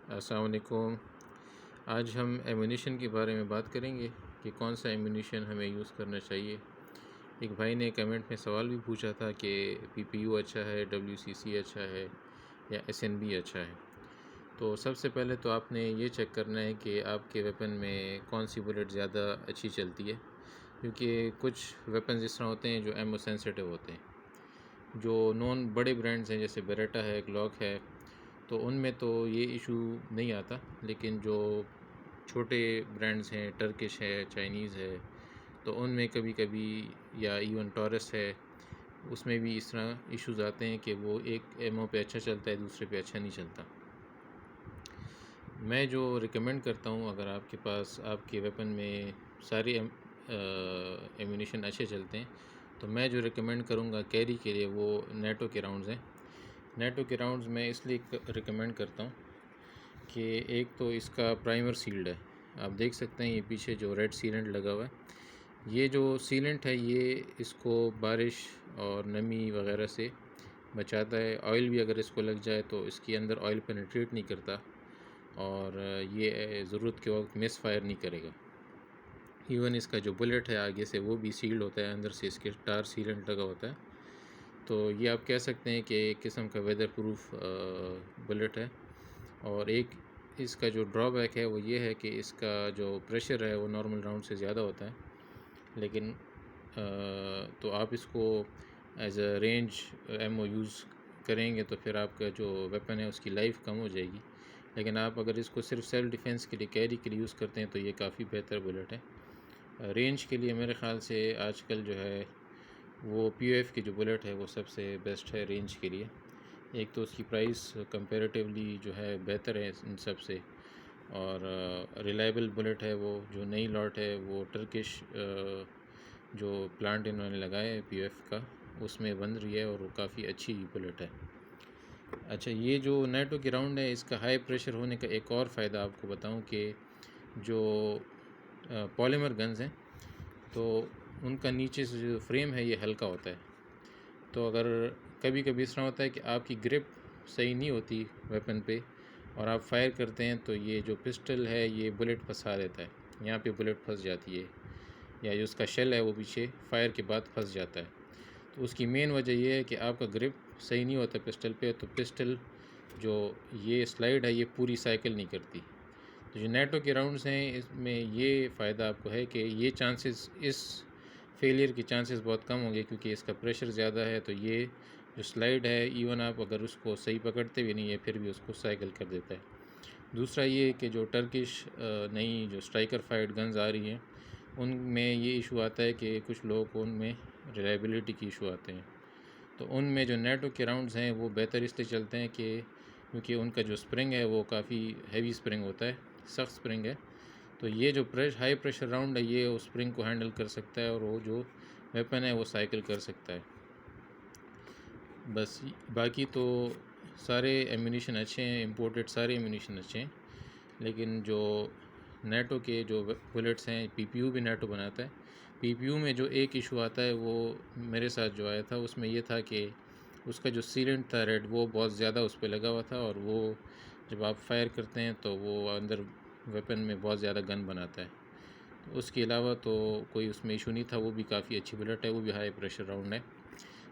السلام علیکم۔ آج ہم ایمونیشن کے بارے میں بات کریں گے کہ کون سا ایمونیشن ہمیں یوز کرنا چاہیے۔ ایک بھائی نے کمنٹ میں سوال بھی پوچھا تھا کہ پی پی یو اچھا ہے، WCC اچھا ہے یا SNB اچھا ہے۔ تو سب سے پہلے تو آپ نے یہ چیک کرنا ہے کہ آپ کے ویپن میں کون سی بلٹ زیادہ اچھی چلتی ہے، کیونکہ کچھ ویپنز اس طرح ہوتے ہیں جو ایمو سینسیٹیو ہوتے ہیں۔ جو نون بڑے برانڈز ہیں جیسے بیریٹا ہے، گلوک ہے، تو ان میں تو یہ ایشو نہیں آتا، لیکن جو چھوٹے برانڈز ہیں، ٹرکش ہے، چائنیز ہے، تو ان میں کبھی کبھی یا ایون ٹورس ہے، اس میں بھی اس طرح ایشوز آتے ہیں کہ وہ ایک ایمو پہ اچھا چلتا ہے، دوسرے پہ اچھا نہیں چلتا۔ میں جو ریکمینڈ کرتا ہوں، اگر آپ کے پاس آپ کے ویپن میں سارے ایمونیشن اچھے چلتے ہیں، تو میں جو ریکمینڈ کروں گا کیری کے لیے وہ نیٹو کے راؤنڈز ہیں۔ نیٹو کے راؤنڈز میں اس لیے ریکمینڈ کرتا ہوں کہ ایک تو اس کا پرائمر سیلڈ ہے، آپ دیکھ سکتے ہیں یہ پیچھے جو ریڈ سیلنٹ لگا ہوا ہے، یہ جو سیلنٹ ہے یہ اس کو بارش اور نمی وغیرہ سے بچاتا ہے۔ آئل بھی اگر اس کو لگ جائے تو اس کے اندر آئل پینیٹریٹ نہیں کرتا اور یہ ضرورت کے وقت مس فائر نہیں کرے گا۔ ایون اس کا جو بلٹ ہے آگے سے وہ بھی سیلڈ ہوتا ہے، اندر سے اس کے ٹار سیلنٹ لگا ہوتا ہے، تو یہ آپ کہہ سکتے ہیں کہ ایک قسم کا ویدر پروف بلٹ ہے۔ اور ایک اس کا جو ڈرا بیک ہے وہ یہ ہے کہ اس کا جو پریشر ہے وہ نارمل راؤنڈ سے زیادہ ہوتا ہے، لیکن تو آپ اس کو as a range imo use کریں گے تو پھر آپ کا جو ویپن ہے اس کی لائف کم ہو جائے گی، لیکن آپ اگر اس کو صرف سیلف ڈیفینس کے لیے کیری کے لیے یوز کرتے ہیں تو یہ کافی بہتر بلٹ ہے۔ رینج کے لیے میرے خیال سے آج کل جو ہے وہ POF کی جو بلٹ ہے وہ سب سے بیسٹ ہے رینج کے لیے۔ ایک تو اس کی پرائس کمپیریٹیولی جو ہے بہتر ہے ان سب سے، اور ریلائبل بلٹ ہے وہ۔ جو نئی لاٹ ہے وہ ٹرکش جو پلانٹ انہوں نے لگایا ہے POF کا، اس میں بن رہی ہے اور وہ کافی اچھی بلٹ ہے۔ اچھا، یہ جو نیٹو کی راؤنڈ ہے اس کا ہائی پریشر ہونے کا ایک اور فائدہ آپ کو بتاؤں کہ جو پالیمر گنز ہیں تو ان کا نیچے سے جو فریم ہے یہ ہلکا ہوتا ہے، تو اگر کبھی کبھی اس طرح ہوتا ہے کہ آپ کی گرپ صحیح نہیں ہوتی ویپن پہ اور آپ فائر کرتے ہیں تو یہ جو پسٹل ہے یہ بلٹ پھنسا دیتا ہے، یہاں پہ بلٹ پھنس جاتی ہے، یا جو اس کا شیل ہے وہ پیچھے فائر کے بعد پھنس جاتا ہے۔ تو اس کی مین وجہ یہ ہے کہ آپ کا گرپ صحیح نہیں ہوتا پسٹل پہ، تو پسٹل جو یہ سلائیڈ ہے یہ پوری سائیکل نہیں کرتی۔ تو جو نیٹو کے راؤنڈز ہیں اس میں یہ فائدہ آپ کو ہے کہ یہ چانسز، اس فیلئر کی چانسز بہت کم ہوں گے، کیونکہ اس کا پریشر زیادہ ہے، تو یہ جو سلائیڈ ہے ایون آپ اگر اس کو صحیح پکڑتے بھی نہیں ہے پھر بھی اس کو سائیکل کر دیتا ہے۔ دوسرا یہ کہ جو ٹرکش نئی جو اسٹرائکر فائٹ گنز آ رہی ہیں ان میں یہ ایشو آتا ہے کہ کچھ لوگوں کو ان میں ریلائبلٹی کی ایشو آتے ہیں، تو ان میں جو نیٹو کے راؤنڈز ہیں وہ بہتر اس لیے چلتے ہیں کہ کیونکہ ان کا جو سپرنگ ہے وہ کافی ہیوی سپرنگ ہوتا ہے، سخت سپرنگ ہے، تو یہ جو ہائی پریشر راؤنڈ ہے یہ اس سپرنگ کو ہینڈل کر سکتا ہے اور وہ جو ویپن ہے وہ سائیکل کر سکتا ہے۔ بس باقی تو سارے ایمونیشن اچھے ہیں، امپورٹڈ سارے ایمونیشن اچھے ہیں، لیکن جو نیٹو کے جو بلٹس ہیں، PPU بھی نیٹو بناتا ہے، PPU میں جو ایک ایشو آتا ہے وہ میرے ساتھ جو آیا تھا اس میں یہ تھا کہ اس کا جو سیلنٹ تھا ریڈ وہ بہت زیادہ اس پہ لگا ہوا تھا، اور وہ جب آپ فائر کرتے ہیں تو وہ اندر ویپن میں بہت زیادہ گن بناتا ہے۔ اس کے علاوہ تو کوئی اس میں ایشو نہیں تھا، وہ بھی کافی اچھی بلٹ ہے، وہ بھی ہائی پریشر راؤنڈ ہے۔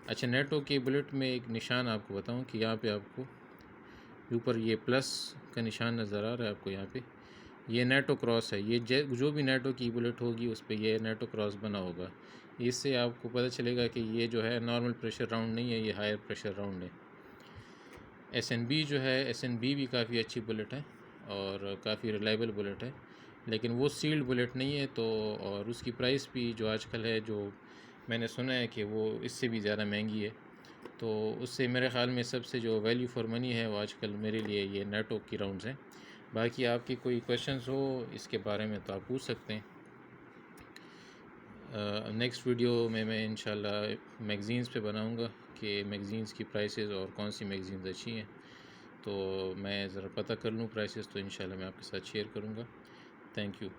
اچھا، نیٹو کی بلٹ میں ایک نشان آپ کو بتاؤں کہ یہاں پہ آپ کو اوپر یہ پلس کا نشان نظر آ رہا ہے آپ کو، یہاں پہ یہ نیٹو کراس ہے، یہ جو بھی نیٹو کی بلٹ ہوگی اس پہ یہ نیٹو کراس بنا ہوگا، اس سے آپ کو پتہ چلے گا کہ یہ جو ہے نارمل پریشر راؤنڈ نہیں ہے، یہ ہائر پریشر راؤنڈ ہے۔ SNB جو ہے، SNB بھی کافی اچھی بلٹ ہے اور کافی ریلائبل بلٹ ہے، لیکن وہ سیلڈ بلٹ نہیں ہے، تو اور اس کی پرائس بھی جو آج کل ہے، جو میں نے سنا ہے کہ وہ اس سے بھی زیادہ مہنگی ہے، تو اس سے میرے خیال میں سب سے جو ویلیو فار منی ہے وہ آج کل میرے لیے یہ نیٹو کی راؤنڈز ہیں۔ باقی آپ کی کوئی کویشچنز ہو اس کے بارے میں تو آپ پوچھ سکتے ہیں۔ نیکسٹ ویڈیو میں انشاءاللہ میگزینز پہ بناؤں گا کہ میگزینز کی پرائسز اور کون سی میگزینز اچھی ہیں، تو میں ذرا پتہ کر لوں پرائسز، تو انشاءاللہ میں آپ کے ساتھ شیئر کروں گا۔ Thank you.